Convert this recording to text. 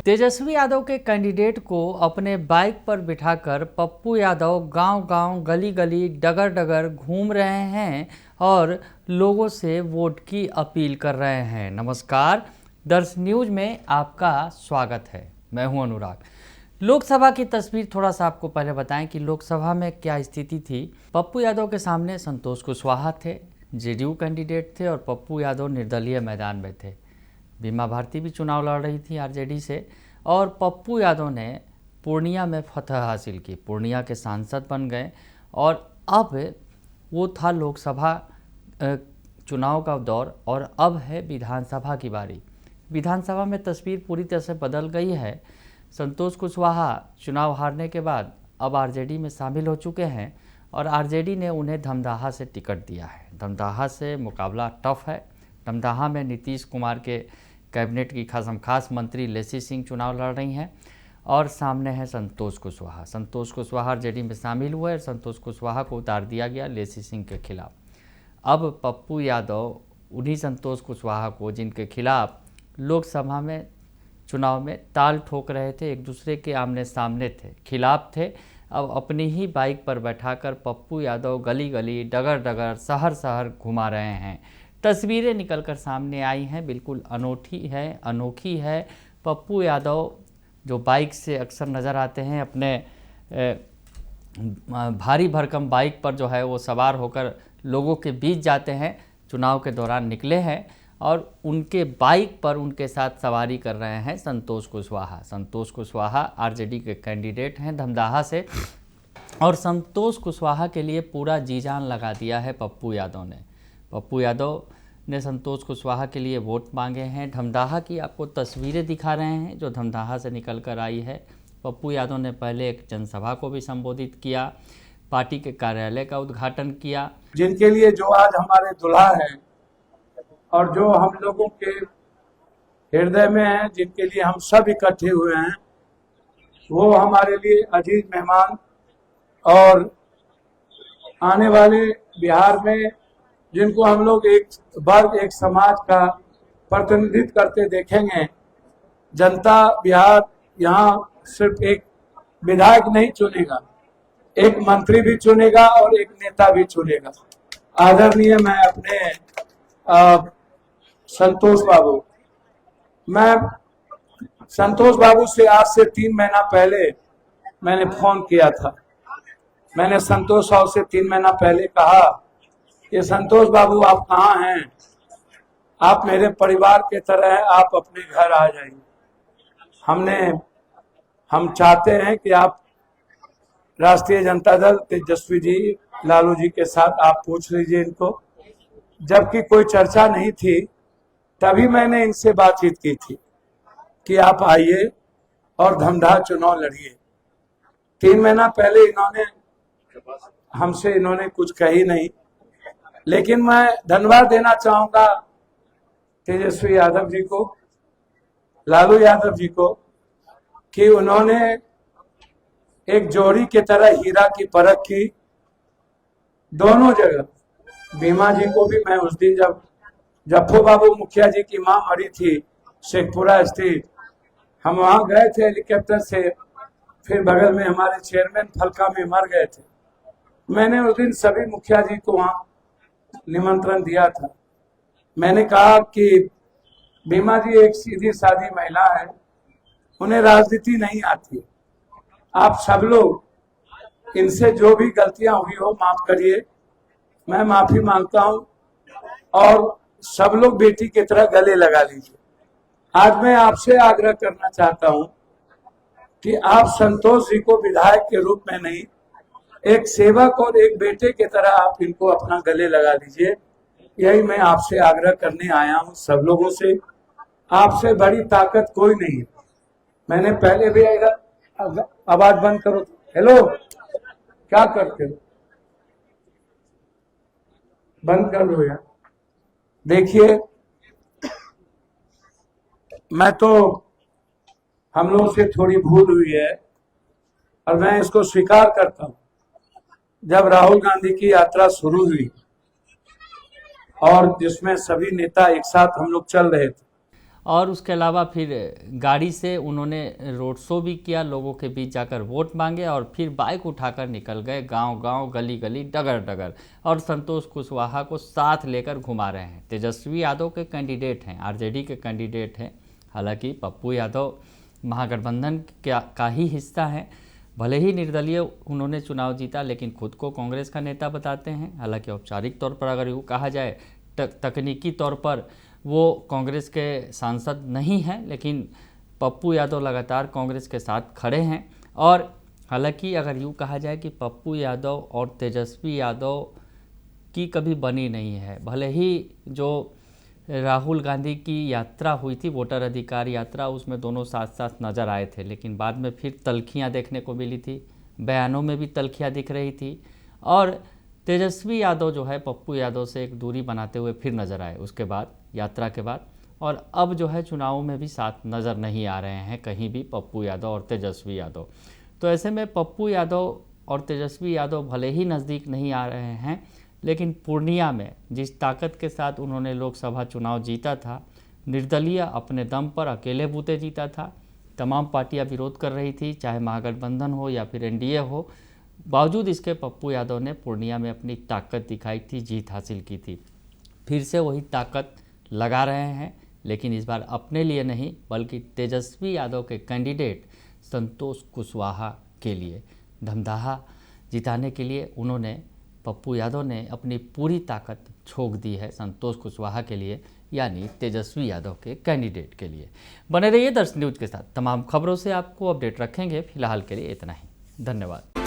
तेजस्वी यादव के कैंडिडेट को अपने बाइक पर बिठाकर पप्पू यादव गांव-गांव, गली-गली, डगर-डगर घूम रहे हैं और लोगों से वोट की अपील कर रहे हैं। नमस्कार, दर्श न्यूज़ में आपका स्वागत है। मैं हूं अनुराग। लोकसभा की तस्वीर थोड़ा सा आपको पहले बताएं कि लोकसभा में क्या स्थिति थी। पप्पू यादव के सामने संतोष कुशवाहा थे, जेडीयू कैंडिडेट थे और पप्पू यादव निर्दलीय मैदान में थे। बीमा भारती भी चुनाव लड़ रही थी आरजेडी से और पप्पू यादव ने पूर्णिया में फतह हासिल की, पूर्णिया के सांसद बन गए और अब वो था लोकसभा चुनाव का दौर और अब है विधानसभा की बारी। विधानसभा में तस्वीर पूरी तरह से बदल गई है। संतोष कुशवाहा चुनाव हारने के बाद अब आरजेडी में शामिल हो चुके हैं और आरजेडी ने उन्हें धमदाहा से टिकट दिया है। धमदाहा से मुकाबला टफ है। धमदाहा में नीतीश कुमार के कैबिनेट की खास मंत्री लेसी सिंह चुनाव लड़ रही हैं और सामने है संतोष कुशवाहा। संतोष कुशवाहा आरजेडी में शामिल हुए और संतोष कुशवाहा को उतार दिया गया लेसी सिंह के खिलाफ। अब पप्पू यादव उन्हीं संतोष कुशवाहा को, जिनके खिलाफ लोकसभा में चुनाव में ताल ठोक रहे थे, एक दूसरे के आमने सामने थे, खिलाफ थे, अब अपनी ही बाइक पर बैठाकर पप्पू यादव गली गली, डगर डगर, शहर शहर घुमा रहे हैं। तस्वीरें निकलकर सामने आई हैं, बिल्कुल अनोखी है। पप्पू यादव जो बाइक से अक्सर नज़र आते हैं, अपने भारी भरकम बाइक पर जो है वो सवार होकर लोगों के बीच जाते हैं, चुनाव के दौरान निकले हैं और उनके बाइक पर उनके साथ सवारी कर रहे हैं संतोष कुशवाहा। संतोष कुशवाहा आरजेडी के कैंडिडेट हैं धमदाहा से और संतोष कुशवाहा के लिए पूरा जी जान लगा दिया है पप्पू यादव ने। पप्पू यादव ने संतोष कुशवाहा के लिए वोट मांगे हैं। धमदाहा की आपको तस्वीरें दिखा रहे हैं जो धमदाहा से निकल कर आई है। पप्पू यादव ने पहले एक जनसभा को भी संबोधित किया, पार्टी के कार्यालय का उद्घाटन किया। जिनके लिए जो आज हमारे दुल्हा है और जो हम लोगों के हृदय में है, जिनके लिए हम सब इकट्ठे हुए हैं, वो हमारे लिए अजीज मेहमान और आने वाले बिहार में जिनको हम लोग एक वर्ग, एक समाज का प्रतिनिधित्व करते देखेंगे। जनता बिहार यहाँ सिर्फ एक विधायक नहीं चुनेगा, एक मंत्री भी चुनेगा और एक नेता भी चुनेगा। आदरणीय मैं अपने संतोष बाबू से आज से 3 महीना पहले मैंने फोन किया था। मैंने संतोष साहब से 3 महीना पहले कहा कि संतोष बाबू आप कहाँ हैं, आप मेरे परिवार के तरह हैं, आप अपने घर आ जाइए। हम चाहते हैं कि आप राष्ट्रीय जनता दल तेजस्वी जी, लालू जी के साथ आप पूछ लीजिए इनको। जबकि कोई चर्चा नहीं थी, तभी मैंने इनसे बातचीत की थी कि आप आइए और धमदाहा चुनाव लड़िए। 3 महीना पहले इन्होंने कुछ कही नहीं, लेकिन मैं धन्यवाद देना चाहूंगा तेजस्वी यादव जी को, लालू यादव जी को, कि उन्होंने एक जोड़ी की तरह हीरा की परख की दोनों जगह। बीमा जी को भी मैं उस दिन जब जप्पू बाबू मुखिया जी की मां मरी थी शेखपुरा स्थित, हम वहां गए थे हेलीकॉप्टर से, फिर बगल में हमारे चेयरमैन फलका में मर गए थे। मैंने उस दिन सभी मुखिया जी को वहां निमंत्रण दिया था। मैंने कहा कि बीमा जी एक सीधी सादी महिला है, उन्हें राजनीति नहीं आती। आप सब लोग इनसे जो भी गलतियां हुई हो माफ करिए, मैं माफी मांगता हूं और सब लोग बेटी की तरह गले लगा लीजिए। आज मैं आपसे आग्रह करना चाहता हूं कि आप संतोष जी को विधायक के रूप में नहीं, एक सेवक और एक बेटे की तरह आप इनको अपना गले लगा लीजिए। यही मैं आपसे आग्रह करने आया हूं सब लोगों से। आपसे बड़ी ताकत कोई नहीं है। मैंने पहले भी आवाज बंद करो। हेलो, क्या करते हो? बंद कर लो यार। देखिए, मैं तो हम लोग से थोड़ी भूल हुई है और मैं इसको स्वीकार करता हूं। जब राहुल गांधी की यात्रा शुरू हुई और जिसमें सभी नेता एक साथ हम लोग चल रहे थे, और उसके अलावा फिर गाड़ी से उन्होंने रोड शो भी किया, लोगों के बीच जाकर वोट मांगे और फिर बाइक उठाकर निकल गए गांव गांव, गली गली, डगर डगर, और संतोष कुशवाहा को साथ लेकर घुमा रहे हैं। तेजस्वी यादव के कैंडिडेट हैं, आरजेडी के कैंडिडेट हैं। हालांकि पप्पू यादव महागठबंधन का ही हिस्सा हैं। भले ही निर्दलीय उन्होंने चुनाव जीता, लेकिन खुद को कांग्रेस का नेता बताते हैं। हालांकि औपचारिक तौर पर अगर यूँ कहा जाए, तकनीकी तौर पर वो कांग्रेस के सांसद नहीं हैं, लेकिन पप्पू यादव लगातार कांग्रेस के साथ खड़े हैं। और हालांकि अगर यूँ कहा जाए कि पप्पू यादव और तेजस्वी यादव की कभी बनी नहीं है। भले ही जो राहुल गांधी की यात्रा हुई थी, वोटर अधिकार यात्रा, उसमें दोनों साथ साथ नज़र आए थे, लेकिन बाद में फिर तल्खियाँ देखने को मिली थी, बयानों में भी तल्खियाँ दिख रही थी। और तेजस्वी यादव जो है पप्पू यादव से एक दूरी बनाते हुए फिर नज़र आए उसके बाद, यात्रा के बाद। और अब जो है चुनावों में भी साथ नज़र नहीं आ रहे हैं कहीं भी पप्पू यादव और तेजस्वी यादव। तो ऐसे में पप्पू यादव और तेजस्वी यादव भले ही नज़दीक नहीं आ रहे हैं, लेकिन पूर्णिया में जिस ताकत के साथ उन्होंने लोकसभा चुनाव जीता था, निर्दलीय अपने दम पर अकेले बूते जीता था, तमाम पार्टियां विरोध कर रही थी, चाहे महागठबंधन हो या फिर एनडीए हो, बावजूद इसके पप्पू यादव ने पूर्णिया में अपनी ताकत दिखाई थी, जीत हासिल की थी। फिर से वही ताकत लगा रहे हैं, लेकिन इस बार अपने लिए नहीं बल्कि तेजस्वी यादव के कैंडिडेट संतोष कुशवाहा के लिए, धमदाहा जिताने के लिए उन्होंने, पप्पू यादव ने अपनी पूरी ताकत झोंक दी है संतोष कुशवाहा के लिए, यानी तेजस्वी यादव के कैंडिडेट के लिए। बने रहिए दर्शन न्यूज के साथ, तमाम खबरों से आपको अपडेट रखेंगे। फिलहाल के लिए इतना ही, धन्यवाद।